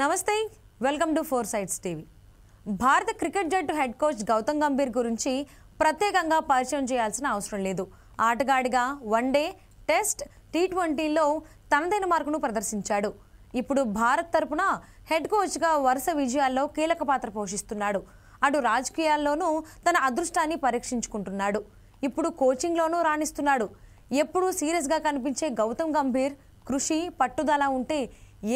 నమస్తే welcome to four sides TV. భారత cricket జట్టు హెడ్ కోచ్ గౌతమ్ గంభీర్ గురించి ప్రత్యేకంగా పరిచయం చేయాల్సిన అవసరం లేదు. ఆటగాడిగా వన్డే, టెస్ట్, టీ20లో తనదైన మార్కును ప్రదర్శించాడు. ఇప్పుడు భారత్ తరపున హెడ్ కోచ్గా వరుస విజయాల్లో కీలక పాత్ర పోషిస్తున్నాడు. అటు రాజకీయాల్లోనూ తన అదృష్టాన్ని పరీక్షించుకుంటున్నాడు. ఇప్పుడు కోచింగ్లోనూ రాణిస్తున్నాడు. ఎప్పుడూ సీరియస్గా కనిపించే గౌతమ్ గంభీర్ కృషి, పట్టుదల ఉంటే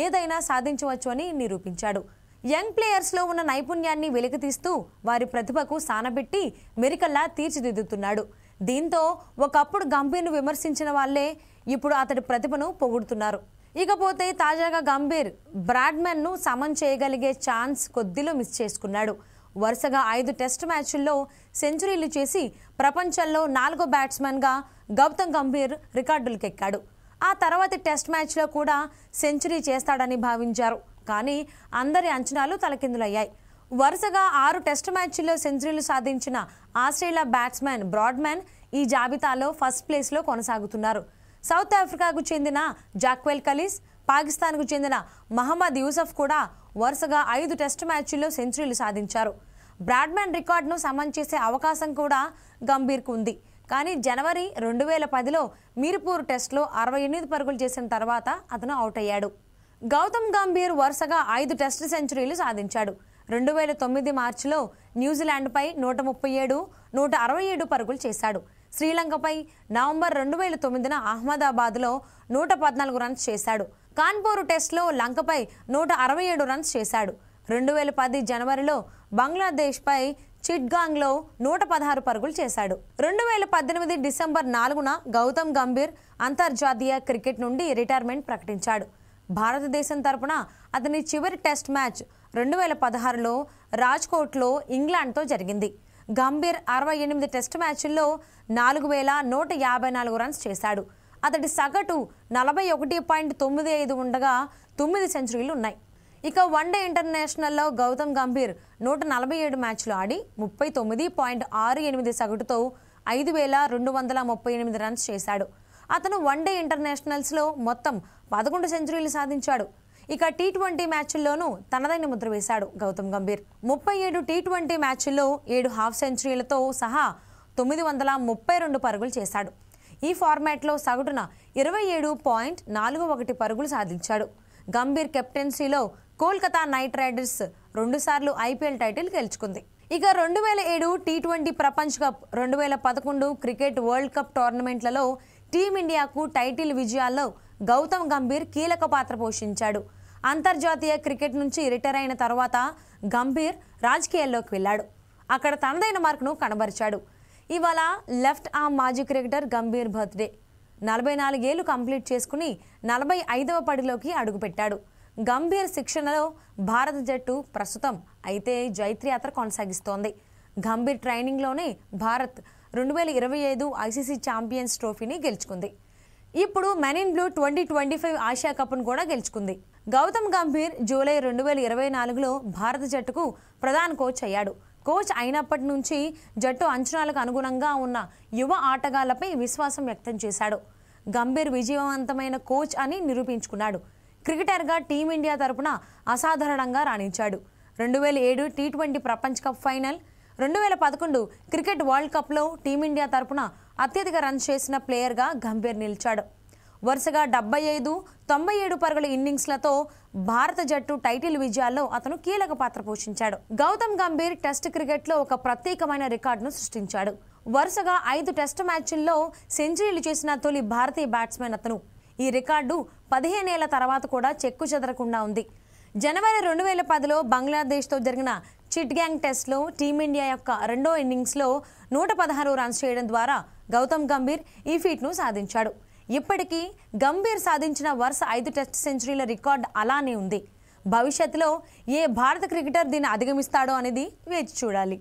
ఏదైనా సాధించవచ్చు అని నిరూపించాడు. యంగ్ ప్లేయర్స్లో ఉన్న నైపుణ్యాన్ని వెలికితీస్తూ వారి ప్రతిభకు సానబెట్టి మెరికల్లా తీర్చిదిద్దుతున్నాడు. దీంతో ఒకప్పుడు గంభీర్ను విమర్శించిన వాళ్లే ఇప్పుడు అతడి ప్రతిభను పొగుడుతున్నారు. ఇకపోతే తాజాగా గంభీర్ బ్రాడ్మెన్ను సమన్ చేయగలిగే ఛాన్స్ కొద్దిలో మిస్ చేసుకున్నాడు. వరుసగా 5 టెస్ట్ మ్యాచ్ల్లో సెంచరీలు చేసి ప్రపంచంలో 4వ బ్యాట్స్మెన్గా గౌతమ్ గంభీర్ రికార్డులకెక్కాడు. ఆ తర్వాతి టెస్ట్ మ్యాచ్లో కూడా సెంచరీ చేస్తాడని భావించారు. కానీ అందరి అంచనాలు తలకిందులయ్యాయి. వరుసగా 6 టెస్ట్ మ్యాచ్ల్లో సెంచరీలు సాధించిన ఆస్ట్రేలియా బ్యాట్స్మెన్ బ్రాడ్మెన్ ఈ జాబితాలో ఫస్ట్ ప్లేస్లో కొనసాగుతున్నారు. సౌత్ ఆఫ్రికాకు చెందిన జాక్వెల్ కలీస్, పాకిస్తాన్కు చెందిన మహమ్మద్ యూసఫ్ కూడా వరుసగా 5 టెస్ట్ మ్యాచ్ల్లో సెంచరీలు సాధించారు. బ్రాడ్మెన్ రికార్డును సమన్ చేసే అవకాశం కూడా గంభీర్కు ఉంది. కానీ జనవరి 2010లో మీర్పూర్ టెస్ట్లో 68 పరుగులు చేసిన తర్వాత అతను అవుట్ అయ్యాడు. గౌతమ్ గంభీర్ వరుసగా 5 టెస్ట్ సెంచరీలు సాధించాడు. 2009 మార్చిలో న్యూజిలాండ్పై 137, 167 పరుగులు చేశాడు. శ్రీలంకపై నవంబర్ 2009న అహ్మదాబాద్లో 114 రన్స్ చేశాడు. కాన్పూర్ టెస్ట్లో లంకపై 167 రన్స్ చేశాడు. 2010 జనవరిలో బంగ్లాదేశ్పై చిట్గాంగ్లో 116 పరుగులు చేశాడు. 2018 డిసెంబర్ 4న గౌతమ్ గంభీర్ అంతర్జాతీయ క్రికెట్ నుండి రిటైర్మెంట్ ప్రకటించాడు. భారతదేశం తరపున అతని చివరి టెస్ట్ మ్యాచ్ 2016లో రాజ్కోట్లో ఇంగ్లాండ్తో జరిగింది. గంభీర్ 68 టెస్ట్ మ్యాచ్ల్లో 4154 రన్స్ చేశాడు. అతడి సగటు 41.95 ఉండగా 9 సెంచరీలు ఉన్నాయి. ఇక వన్డే ఇంటర్నేషనల్లో గౌతమ్ గంభీర్ 147 మ్యాచ్లు ఆడి 39.68 సగటుతో 5238 రన్స్ చేశాడు. అతను వన్డే ఇంటర్నేషనల్స్లో మొత్తం 11 సెంచరీలు సాధించాడు. ఇక టీ20 మ్యాచ్ల్లోనూ తనదైన ముద్ర వేశాడు గౌతమ్ గంభీర్. 37 టీ20 మ్యాచ్ల్లో 7 హాఫ్ సెంచరీలతో సహా 932 పరుగులు చేశాడు. ఈ ఫార్మాట్లో సగటున 27.41 పరుగులు సాధించాడు. గంభీర్ కెప్టెన్సీలో కోల్కతా నైట్ రైడర్స్ 2 సార్లు ఐపీఎల్ టైటిల్ గెలుచుకుంది. ఇక 2007 టీ20 ప్రపంచ కప్, 2011 క్రికెట్ వరల్డ్ కప్ టోర్నమెంట్లలో టీమిండియాకు టైటిల్ విజయాల్లో గౌతమ్ గంభీర్ కీలక పాత్ర పోషించాడు. అంతర్జాతీయ క్రికెట్ నుంచి రిటైర్ అయిన తర్వాత గంభీర్ రాజకీయాల్లోకి వెళ్ళాడు. అక్కడ తనదైన మార్కును కనబరిచాడు. ఇవాళ లెఫ్ట్ ఆర్మ్ మాజీ క్రికెటర్ గంభీర్ బర్త్డే. 44 ఏళ్లు కంప్లీట్ చేసుకుని 45వ పడిలోకి అడుగుపెట్టాడు. గంభీర్ శిక్షణలో భారత జట్టు ప్రస్తుతం అయితే జైత్రయాత్ర కొనసాగిస్తోంది. గంభీర్ ట్రైనింగ్లోనే భారత్ 2025 ఐసీసీ ఛాంపియన్స్ ట్రోఫీని గెలుచుకుంది. ఇప్పుడు మెన్ ఇన్ బ్లూ 2025 ఆసియా కప్ను కూడా గెలుచుకుంది. గౌతమ్ గంభీర్ జూలై 2024లో భారత జట్టుకు ప్రధాన కోచ్ అయ్యాడు. కోచ్ అయినప్పటి నుంచి జట్టు అంచనాలకు అనుగుణంగా ఉన్న యువ ఆటగాళ్లపై విశ్వాసం వ్యక్తం చేశాడు. గంభీర్ విజయవంతమైన కోచ్ అని నిరూపించుకున్నాడు. క్రికెటర్గా టీమిండియా తరపున అసాధారణంగా రాణించాడు. 2007 టీ20 ప్రపంచ కప్ ఫైనల్, 2011 క్రికెట్ వరల్డ్ కప్లో టీమిండియా తరపున అత్యధిక రన్స్ చేసిన ప్లేయర్గా గంభీర్ నిలిచాడు. వరుసగా 75, 97 పరుగుల ఇన్నింగ్స్లతో భారత జట్టు టైటిల్ విజయాల్లో అతను కీలక పాత్ర పోషించాడు. గౌతమ్ గంభీర్ టెస్ట్ క్రికెట్లో ఒక ప్రత్యేకమైన రికార్డును సృష్టించాడు. వరుసగా 5 టెస్ట్ మ్యాచ్ల్లో సెంచరీలు చేసిన తొలి భారతీయ బ్యాట్స్మెన్ అతను. ఈ రికార్డు 15 ఏళ్ల తర్వాత కూడా చెక్కు చెదరకుండా ఉంది. జనవరి 2010లో బంగ్లాదేశ్తో జరిగిన చిట్గాంగ్ టెస్ట్లో టీమిండియా యొక్క 2వ ఇన్నింగ్స్లో 116 రన్స్ చేయడం ద్వారా గౌతమ్ గంభీర్ ఈ ఫీట్ను సాధించాడు. ఇప్పటికీ గంభీర్ సాధించిన వరుస 5 టెస్ట్ సెంచరీల రికార్డు అలానే ఉంది. భవిష్యత్తులో ఏ భారత క్రికెటర్ దీన్ని అధిగమిస్తాడో అనేది వేచి చూడాలి.